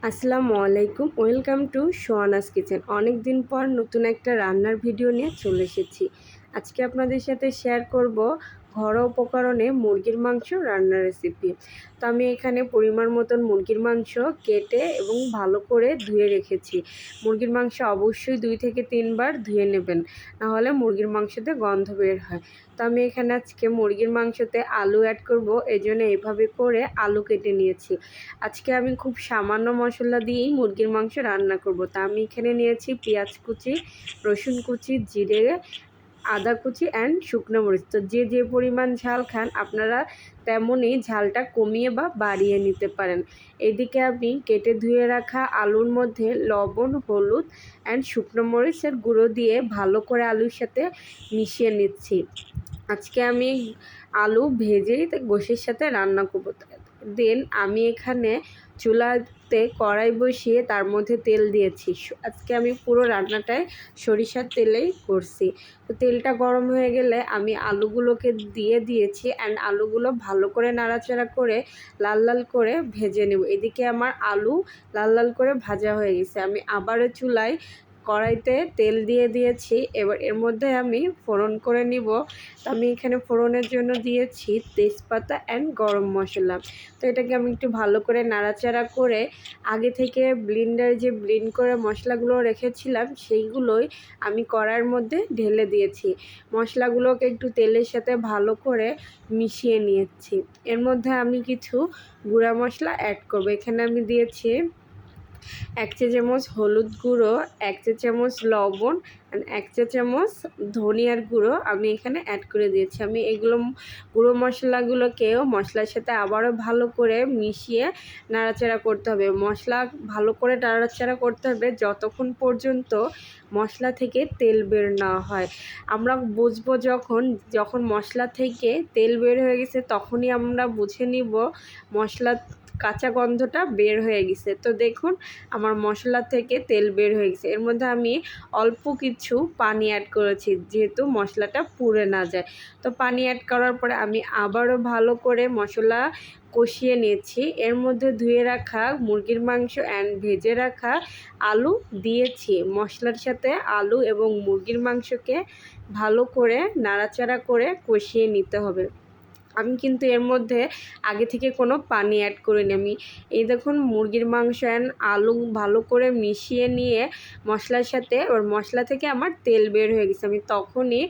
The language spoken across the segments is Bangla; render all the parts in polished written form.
আসসালামু আলাইকুম, ওয়েলকাম টু সোহানাস কিচেন। অনেক দিন পর নতুন একটা রান্নার ভিডিও নিয়ে চলে এসেছি। আজকে আপনাদের সাথে শেয়ার করব ঘরোয়া উপকরণে মুরগির মাংস রান্নার রেসিপি। তো আমি এখানে পরিমাণ মতন মুরগির মাংস কেটে এবং ভালো করে ধুয়ে রেখেছি। মুরগির মাংস অবশ্যই 2 থেকে 3 বার ধুয়ে নেবেন, নাহলে মুরগির মাংসতে গন্ধ বের হয়। তো আমি এখানে আজকে মুরগির মাংসতে আলু অ্যাড করব, এই জন্য এইভাবে করে আলু কেটে নিয়েছি। আজকে আমি খুব সামান্য মশলা দিয়েই মুরগির মাংস রান্না করব। তা আমি এখানে নিয়েছি পেঁয়াজ কুচি, রসুন কুচি, জিরে, আদা কুচি অ্যান্ড শুকনো মরিচ। তো যে যে পরিমাণ ঝাল খান আপনারা তেমনই ঝালটা কমিয়ে বা বাড়িয়ে নিতে পারেন। এদিকে আমি কেটে ধুয়ে রাখা আলুর মধ্যে লবণ, হলুদ অ্যান্ড শুকনো মরিচের গুঁড়ো দিয়ে ভালো করে আলুর সাথে মিশিয়ে নিচ্ছি। আজকে আমি আলু ভেজেই গোশের সাথে রান্না করব। দেন আমি এখানে চুলাতে কড়াই বসিয়ে তার মধ্যে তেল দিয়েছি। আজকে আমি পুরো রান্নাটায় সরিষার তেলেই করছি। তো তেলটা গরম হয়ে গেলে আমি আলুগুলোকে দিয়ে দিয়েছি অ্যান্ড আলুগুলো ভালো করে নাড়াচাড়া করে লাল লাল করে ভেজে নেব। এদিকে আমার আলু লাল লাল করে ভাজা হয়ে গেছে। আমি আবারও চুলায় কড়াইতে তেল দিয়ে দিয়েছি। এবার এর মধ্যে আমি ফোড়ন করে নিব। তো আমি এখানে ফোড়নের জন্য দিয়েছি তেজপাতা অ্যান্ড গরম মশলা। তো এটাকে আমি একটু ভালো করে নাড়াচাড়া করে আগে থেকে ব্লেন্ডারে ব্লেন্ড করে মশলাগুলো রেখেছিলাম সেইগুলোই আমি কড়াইয়ের মধ্যে ঢেলে দিয়েছি। মশলাগুলোকে একটু তেলের সাথে ভালো করে মিশিয়ে নিয়েছি। এর মধ্যে আমি কিছু গুঁড়া মশলা অ্যাড করব। এখানে আমি দিয়েছি 1 চা চামচ হলুদ গুঁড়ো, 1 চা চামচ লবণ অ্যান্ড 1 চা চামচ ধনিয়ার গুঁড়ো আমি এখানে অ্যাড করে দিয়েছি। আমি এগুলো গুঁড়ো মশলাগুলোকেও মশলার সাথে আবারও ভালো করে মিশিয়ে নাড়াচাড়া করতে হবে। মশলা ভালো করে নাড়াচাড়া করতে হবে যতক্ষণ পর্যন্ত মশলা থেকে তেল বের না হয়। আমরা বুঝবো যখন মশলা থেকে তেল বের হয়ে গেছে, তখনই আমরা বুঝে নিব মশলা কাঁচা গন্ধটা বের হয়ে গেছে। তো দেখুন আমার মশলা থেকে তেল বের হয়ে গেছে। এর মধ্যে আমি অল্প কিছু পানি অ্যাড করেছি যেহেতু মশলাটা পুড়ে না যায়। তো পানি অ্যাড করার পরে আমি আবারও ভালো করে মশলা কষিয়ে নিয়েছি। এর মধ্যে ধুয়ে রাখা মুরগির মাংস অ্যান্ড ভেজে রাখা আলু দিয়েছি। মশলার সাথে আলু এবং মুরগির মাংসকে ভালো করে নাড়াচাড়া করে কষিয়ে নিতে হবে। আমি কিন্তু এর মধ্যে আগে থেকে কোনো পানি অ্যাড করিনি। আমি এই দেখুন মুরগির মাংস অ্যান্ড আলু ভালো করে মিশিয়ে নিয়ে মশলার সাথে ওর মশলা থেকে আমার তেল বের হয়ে গেছে। আমি তখনই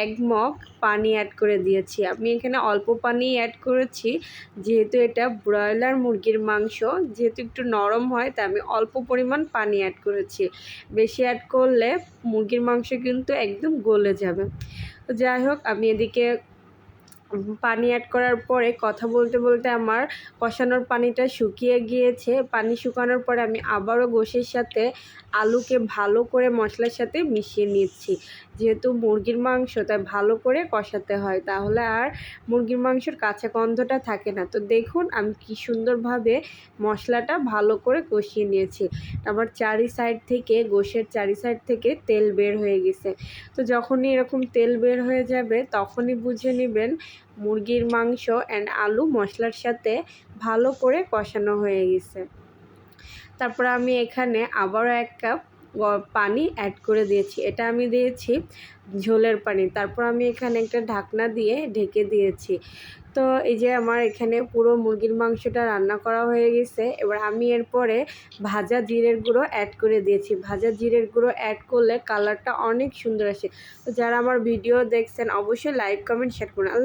1 মগ পানি অ্যাড করে দিয়েছি। আমি এখানে অল্প পানি অ্যাড করেছি যেহেতু এটা ব্রয়লার মুরগির মাংস, যেহেতু একটু নরম হয় তাই আমি অল্প পরিমাণ পানি অ্যাড করেছি। বেশি অ্যাড করলে মুরগির মাংস কিন্তু একদম গলে যাবে। তো যাই হোক, আমি এদিকে পানি অ্যাড করার পরে কথা বলতে বলতে আমার কষানোর পানিটা শুকিয়ে গিয়েছে। পানি শুকানোর পরে আমি আবারও গোশের সাথে আলুকে ভালো করে মশলার সাথে মিশিয়ে নিচ্ছি। যেহেতু মুরগির মাংস তাই ভালো করে কষাতে হয়, তাহলে আর মুরগির মাংসের কাঁচা গন্ধটা থাকে না। তো দেখুন আমি কি সুন্দরভাবে মশলাটা ভালো করে কষিয়ে নিয়েছি। আমার গোশের চারি সাইড থেকে তেল বের হয়ে গেছে। তো যখনই এরকম তেল বের হয়ে যাবে তখনই বুঝে নেবেন মুরগির মাংস অ্যান্ড আলু মশলার সাথে ভালো করে কষানো হয়ে গেছে। তারপর আমি এখানে আবারও 1 কাপ পানি অ্যাড করে দিয়েছি। এটা আমি দিয়েছি ঝোলের পানি। তারপর আমি এখানে একটা ঢাকনা দিয়ে ঢেকে দিয়েছি। তো এই যে আমার এখানে পুরো মুরগির মাংসটা রান্না করা হয়ে গেছে। এবার আমি এরপরে ভাজা জিরের গুঁড়ো অ্যাড করে দিয়েছি। ভাজা জিরের গুঁড়ো অ্যাড করলে কালারটা অনেক সুন্দর আসে। তো যারা আমার ভিডিও দেখছেন অবশ্যই লাইক, কমেন্ট, শেয়ার করুন। আল্লাহ।